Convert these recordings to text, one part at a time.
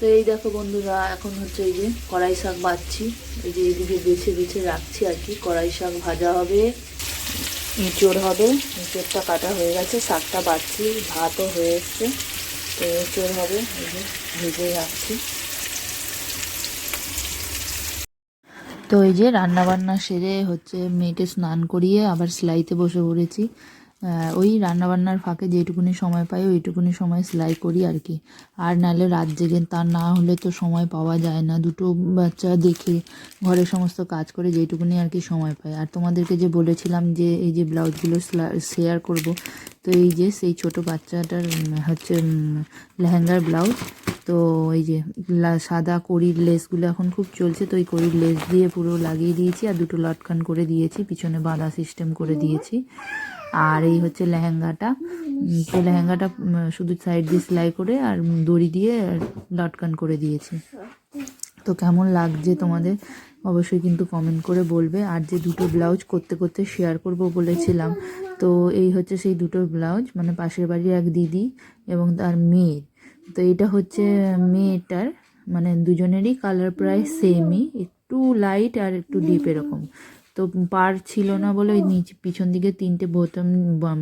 তো এই দেখো বন্ধুরা, এখন হচ্ছে এই যে কড়াই শাক বাছছি। এই যে এইদিকে বেছে বেছে রাখছি আর কি। কড়াই শাক ভাজা হবে, এঁচোড় হবে। এঁচোড়টা কাটা হয়ে গেছে, শাকটা বাছছি, ভাতও হয়ে এসছে। তো এঁচোড় হবে, এই যে ভেজে রাখছি। তো এই যে রান্নাবান্না সেরে হচ্ছে মেয়েকে স্নান করিয়ে আবার সেলাইতে বসে পড়েছি। ওই রান্নাবান্নার ফাঁকে যেটুকুনি সময় পাই ওইটুকুনি সময় সেলাই করি আর কি। আর নাহলে রাত জেগে, তা না হলে তো সময় পাওয়া যায় না। দুটো বাচ্চা দেখে ঘরের সমস্ত কাজ করে যেটুকুনি আর কি সময় পাই। আর তোমাদেরকে যে বলেছিলাম যে এই যে ব্লাউজগুলো শেয়ার করব, তো এই যে সেই ছোট বাচ্চাটার হচ্ছে লেহেঙ্গার ব্লাউজ। তো এই যে সাদা কড়ির লেসগুলো এখন খুব চলছে, তো এই কড়ির লেস দিয়ে পুরো লাগিয়ে দিয়েছি আর দুটো লটকান করে দিয়েছি, পিছনে বাঁধা সিস্টেম করে দিয়েছি। আর এই হচ্ছে লেহেঙ্গাটা। তো লেহেঙ্গাটা শুধু সাইড দিয়ে সেলাই করে আর দড়ি দিয়ে লটকান করে দিয়েছি। তো কেমন লাগছে তোমাদের অবশ্যই কিন্তু কমেন্ট করে বলবে। আর যে দুটো ব্লাউজ করতে করতে শেয়ার করব বলেছিলাম, তো এই হচ্ছে সেই দুটো ব্লাউজ, মানে পাশের বাড়ির এক দিদি এবং তার মেয়ের। তো এটা হচ্ছে মেয়েটার, মানে দুজনেরই কালার প্রায় সেমই, একটু লাইট আর একটু ডিপ এরকম। তো পার ছিল না বলে ওই নিচে পিছন দিকে 3টে বোতাম,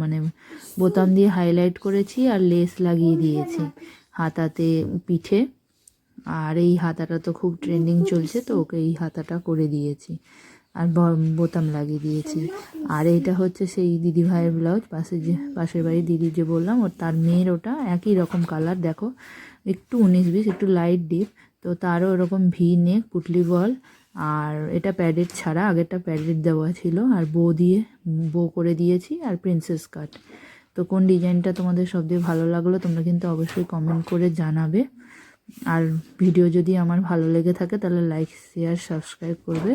মানে বোতাম দিয়ে হাইলাইট করেছি আর লেস লাগিয়ে দিয়েছি হাতাতে, পিঠে। আর এই হাতাটা তো খুব ট্রেন্ডিং চলছে, তো ওকে এই হাতাটা করে দিয়েছি আর বোতাম লাগিয়ে দিয়েছি। আর এইটা হচ্ছে সেই দিদি ভাইয়ের ব্লাউজ, পাশের বাড়ির দিদি যে বললাম, ওর তার মেয়ের ওটা একই রকম কালার, দেখো একটু 19-20, একটু লাইট ডিপ। তো তারও এরকম ভি নেক, পুটলি বল। আর এটা প্যাডেড ছাড়া, আগেরটা প্যাডেড দেওয়া ছিল। আর বো করে দিয়েছি আর প্রিন্সেস কাট। তো কোন ডিজাইনটা তোমাদের সবচেয়ে ভালো লাগলো তোমরা কিন্তু অবশ্যই কমেন্ট করে জানাবে। আর ভিডিও যদি আমার ভালো লেগে থাকে তাহলে লাইক, শেয়ার, সাবস্ক্রাইব করবে।